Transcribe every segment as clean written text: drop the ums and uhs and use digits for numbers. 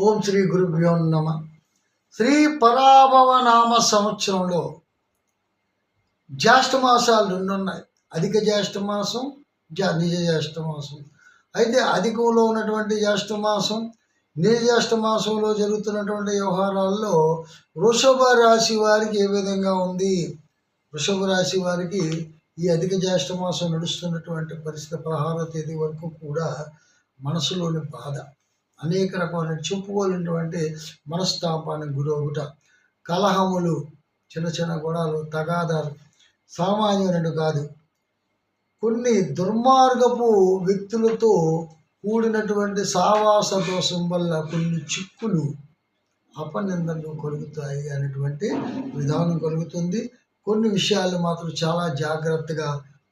ఓం శ్రీ గురుభ్యో నమ. శ్రీ పరాభవ నామ సంవత్సరంలో జ్యేష్ఠ మాసాలు రెండు ఉన్నాయి. అధిక జ్యేష్ఠ మాసం, నిజ జ్యేష్ఠ మాసం. అయితే అధికంలో ఉన్నటువంటి జ్యేష్ఠ మాసం, నిజ జ్యేష్ఠ మాసంలో జరుగుతున్నటువంటి వ్యవహారాల్లో వృషభ రాశి వారికి ఏ విధంగా ఉంది? వృషభ రాశి వారికి ఈ అధిక జ్యేష్ఠ మాసం నడుస్తున్నటువంటి పరిస్థితి 16వ తేదీ వరకు కూడా మనసులోని బాధ, అనేక రకమైన చెప్పుకోలేనటువంటి మనస్తాపానికి గురవుట, కలహములు, చిన్న చిన్న గొడవలు, తగాదాలు సామాన్యుడు కాదు. కొన్ని దుర్మార్గపు వ్యక్తులతో కూడినటువంటి సావాస దోషం వల్ల కొన్ని చిక్కులు, అపనిందలు కలుగుతాయి అనేటువంటి విధానం కలుగుతుంది. కొన్ని విషయాలు మాత్రం చాలా జాగ్రత్తగా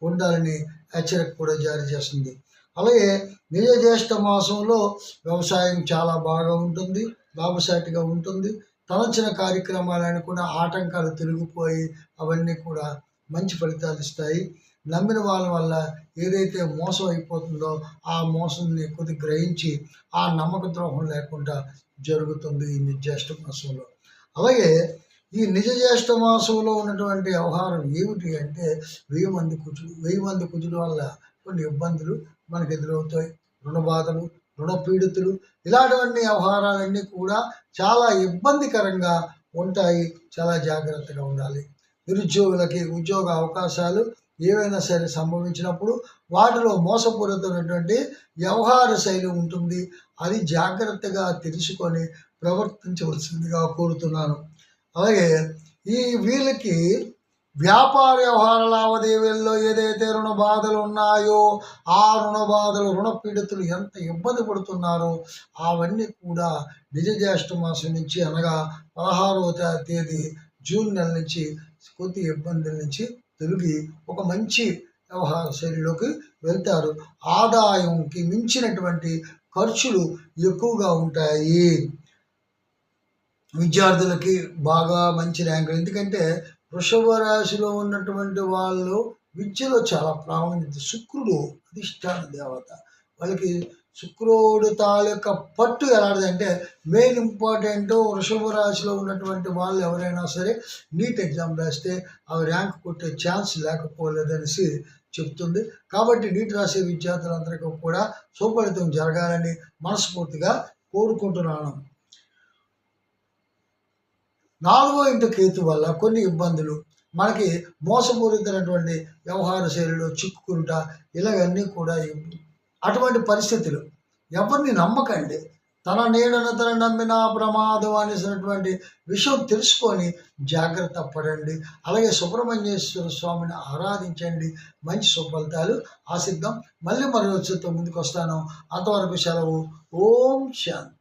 ఉండాలని హెచ్చరిక కూడా జారీ చేస్తుంది. అలాగే నిజ జ్యేష్ఠ మాసంలో వ్యవసాయం చాలా బాగా ఉంటుంది, లాభసాటిగా ఉంటుంది. తలచిన కార్యక్రమాలను కూడా ఆటంకాలు తొలగిపోయి అవన్నీ కూడా మంచి ఫలితాలు ఇస్తాయి. నమ్మిన వాళ్ళ వల్ల ఏదైతే మోసం అయిపోతుందో ఆ మోసాన్ని కొద్ది గ్రహించి ఆ నమ్మక ద్రోహం లేకుండా జరుగుతుంది ఈ నిజ జ్యేష్ఠ మాసంలో. అలాగే ఈ నిజ జ్యేష్ఠ మాసంలో ఉన్నటువంటి వ్యవహారం ఏమిటి అంటే 1000 మంది కుజుల వల్ల కొన్ని ఇబ్బందులు మనకు ఎదురవుతాయి. రుణ బాధలు, రుణ పీడితులు, ఇలాంటివన్నీ వ్యవహారాలన్నీ కూడా చాలా ఇబ్బందికరంగా ఉంటాయి. చాలా జాగ్రత్తగా ఉండాలి. నిరుద్యోగులకి ఉద్యోగ అవకాశాలు ఏవైనా సరే సంభవించినప్పుడు వాటిలో మోసపూరితమైనటువంటి వ్యవహార శైలి ఉంటుంది. అది జాగ్రత్తగా తెలుసుకొని ప్రవర్తించవలసిందిగా కోరుతున్నాను. అలాగే వీళ్ళకి వ్యాపార వ్యవహార లావాదేవీల్లో ఏదైతే రుణ బాధలు ఉన్నాయో ఆ రుణ బాధలు, రుణ పీడితులు ఎంత ఇబ్బంది పడుతున్నారో అవన్నీ కూడా నిజ జ్యేష్ఠ మాసం నుంచి, అనగా 16వ తేదీ జూన్ నెల నుంచి కొద్ది ఇబ్బందుల నుంచి తొలగి ఒక మంచి వ్యవహార శైలిలోకి వెళ్తారు. ఆదాయంకి మించినటువంటి ఖర్చులు ఎక్కువగా ఉంటాయి. విద్యార్థులకి బాగా మంచి ర్యాంకులు, ఎందుకంటే వృషభ రాశిలో ఉన్నటువంటి వాళ్ళు విద్యలో చాలా ప్రాముఖ్యత. శుక్రుడు అధిష్టాన దేవత. వాళ్ళకి శుక్రుడు తాలూకా పట్టు ఎలాంటిదంటే మెయిన్ ఇంపార్టెంట్. వృషభ రాశిలో ఉన్నటువంటి వాళ్ళు ఎవరైనా సరే నీట్ ఎగ్జామ్ రాస్తే అవి ర్యాంక్ కొట్టే ఛాన్స్ లేకపోలేదనేసి చెప్తుంది. కాబట్టి నీట్ రాసే విద్యార్థులందరికీ కూడా సుఫలితం జరగాలని మనస్ఫూర్తిగా కోరుకుంటున్నాను. 4వ ఇంటి కేతు వల్ల కొన్ని ఇబ్బందులు, మనకి మోసపూరితమైనటువంటి వ్యవహార శైలిలో చిక్కుకుంటా ఇలాగన్నీ కూడా అటువంటి పరిస్థితులు. ఎవరిని నమ్మకండి. తన నీడను తన నమ్మిన ప్రమాదం అనేసినటువంటి విషయం తెలుసుకొని జాగ్రత్త పడండి. అలాగే సుబ్రహ్మణ్యేశ్వర స్వామిని ఆరాధించండి. మంచి సుఫలితాలు ఆశిద్దాం. మళ్ళీ మరో వచ్చేతో ముందుకు వస్తాను. అంతవరకు సెలవు. ఓం శాంతి.